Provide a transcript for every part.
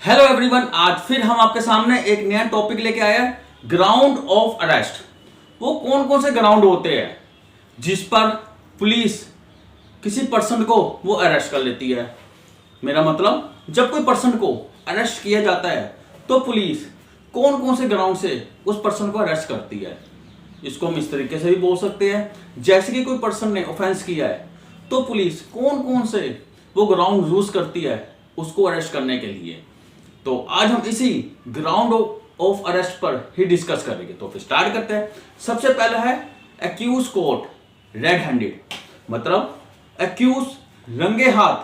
Hello everyone, आज फिर हम आपके सामने एक नया टॉपिक लेके आए हैं, ग्राउंड ऑफ अरेस्ट। वो कौन कौन से ग्राउंड होते हैं जिस पर पुलिस किसी पर्सन को वो अरेस्ट कर लेती है। मेरा मतलब, जब कोई पर्सन को अरेस्ट किया जाता है तो पुलिस कौन कौन से ग्राउंड से उस पर्सन को अरेस्ट करती है। इसको हम इस तरीके से भी बोल सकते हैं, जैसे कि कोई पर्सन ने ऑफेंस किया है तो पुलिस कौन कौन से वो ग्राउंड यूज करती है उसको अरेस्ट करने के लिए। तो आज हम इसी ग्राउंड ऑफ अरेस्ट पर ही डिस्कस करेंगे। तो फिर स्टार्ट करते हैं। सबसे पहला है एक्यूज कोर्ट रेड हैंडेड, मतलब एक्यूज रंगे हाथ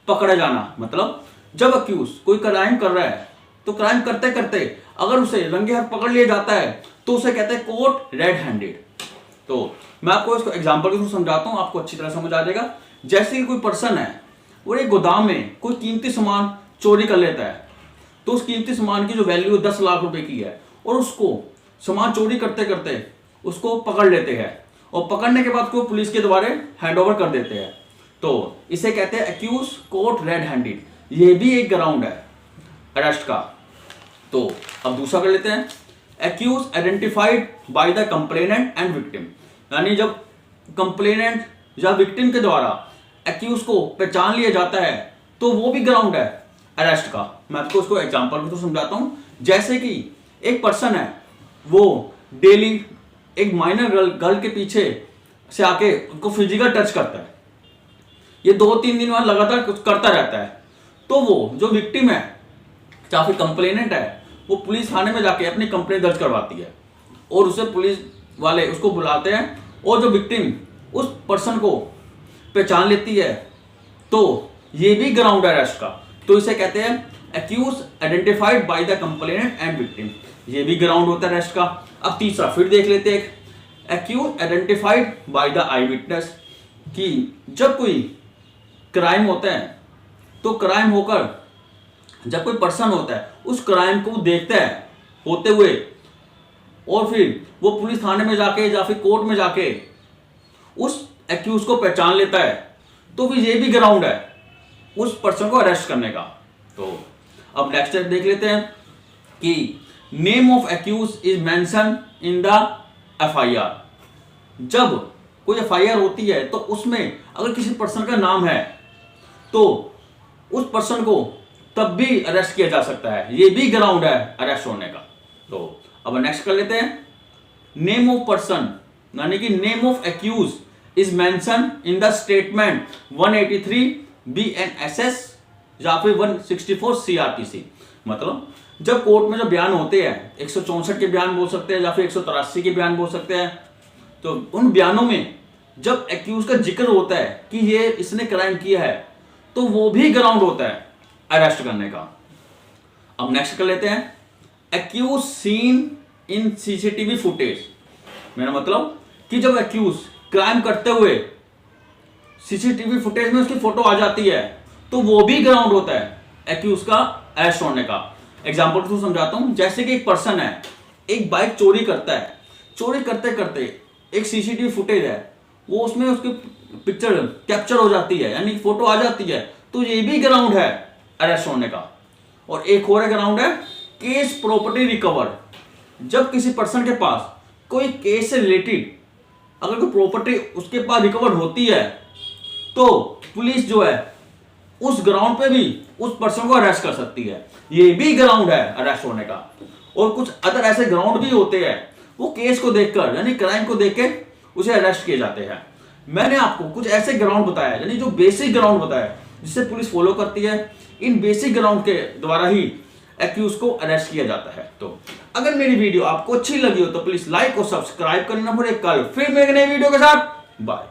पकड़ा जाना। मतलब जब एक्यूज कोई क्राइम कर रहा है तो क्राइम करते करते अगर उसे रंगे हाथ पकड़ लिया जाता है तो उसे कहते हैं कोर्ट रेड हैंडेड। तो मैं आपको इसको एग्जांपल के थ्रू समझाता हूं, आपको अच्छी तरह समझ आ जाएगा। जैसे कि कोई पर्सन है वो एक गोदाम में कोई कीमती सामान चोरी कर लेता है, तो उस कीमती सामान की जो वैल्यू 10 लाख रुपए की है और उसको सामान चोरी करते करते उसको पकड़ लेते हैं और पकड़ने के बाद को पुलिस के द्वारा हैंड ओवर कर देते हैं। तो इसे कहते हैं एक्यूज कोर्ट रेड हैंडेड। ये भी एक ग्राउंड है अरेस्ट का। तो अब दूसरा कर लेते हैं, accused identified by the complainant and victim. यानी जब कंप्लेनेंट या विक्टिम के द्वारा एक्यूज को पहचान लिया जाता है तो वो भी ग्राउंड है अरेस्ट का। मैं आपको उसको एग्जांपल में तो समझाता हूं। जैसे कि एक पर्सन है वो डेली एक माइनर गर्ल के पीछे से आके उनको फिजिकल टच करता है, ये 2-3 दिन बाद लगातार कुछ करता रहता है। तो वो जो विक्टिम है या फिर कंप्लेनेंट है वो पुलिस थाने में जाके अपनी कंप्लेंट दर्ज करवाती है और उसे पुलिस वाले उसको बुलाते हैं और जो विक्टिम उस पर्सन को पहचान लेती है तो ये भी ग्राउंड है अरेस्ट का। तो इसे कहते हैं accused identified by the complainant and victim. ये भी ग्राउंड होता है अरेस्ट का। अब तीसरा फिर देख लेते हैं, accused identified by the eyewitness. कि जब कोई क्राइम होता है तो क्राइम होकर जब कोई पर्सन होता है उस क्राइम को देखता है होते हुए और फिर वो पुलिस थाने में जाके या फिर कोर्ट में जाके उस एक्यूज को पहचान लेता है तो फिर ये भी ग्राउंड है उस पर्सन को अरेस्ट करने का। तो अब नेक्स्ट स्टेप देख लेते हैं कि name of accused is mention in the FIR. जब कोई एफआईआर होती है तो उसमें अगर किसी पर्सन का नाम है तो उस पर्सन को तब भी अरेस्ट किया जा सकता है। ये भी ग्राउंड है अरेस्ट होने का। तो अब नेक्स्ट कर लेते हैं, नेम ऑफ पर्सन यानी कि name of accused is mention in the statement 183 BNSS या फिर 164 CRPC। मतलब जब कोर्ट में जो बयान होते हैं 164 के बयान बोल सकते हैं या फिर 183 के बयान बोल सकते हैं, तो उन बयानों में जब एक्यूज का जिक्र होता है कि ये इसने क्राइम किया है तो वो भी ग्राउंड होता है अरेस्ट करने का। अब नेक्स्ट कर लेते हैं, accused seen in CCTV footage. मेरा मतलब कि जब एक्यूज क्राइम करते हुए CCTV फुटेज में उसकी फोटो आ जाती है तो वो भी ग्राउंड होता है एक्यूज का अरेस्ट होने का। एग्जांपल तो समझाता हूं। जैसे कि एक पर्सन है एक बाइक चोरी करता है, चोरी करते करते एक CCTV फुटेज है वो उसमें उसकी पिक्चर कैप्चर हो जाती है यानी फोटो आ जाती है, तो ये भी ग्राउंड है अरेस्ट होने का। और एक और ग्राउंड है केस प्रॉपर्टी रिकवर। जब किसी पर्सन के पास कोई केस से रिलेटेड अगर कोई प्रॉपर्टी उसके पास रिकवर होती है तो पुलिस जो है उस ग्राउंड पे भी उस पर्सन को अरेस्ट कर सकती है। ये भी ग्राउंड है अरेस्ट होने का। और कुछ अदर ऐसे ग्राउंड भी होते हैं वो केस को देखकर यानी क्राइम को देख के उसे अरेस्ट किए जाते हैं। मैंने आपको कुछ ऐसे ग्राउंड बताया यानी जो बेसिक ग्राउंड बताया जिसे पुलिस फॉलो करती है। इन बेसिक ग्राउंड के द्वारा ही एक्यूज को अरेस्ट किया जाता है। तो अगर मेरी वीडियो आपको अच्छी लगी हो तो प्लीज लाइक और सब्सक्राइब करना भूलें। कल फिर मेरे नई वीडियो के साथ बाय।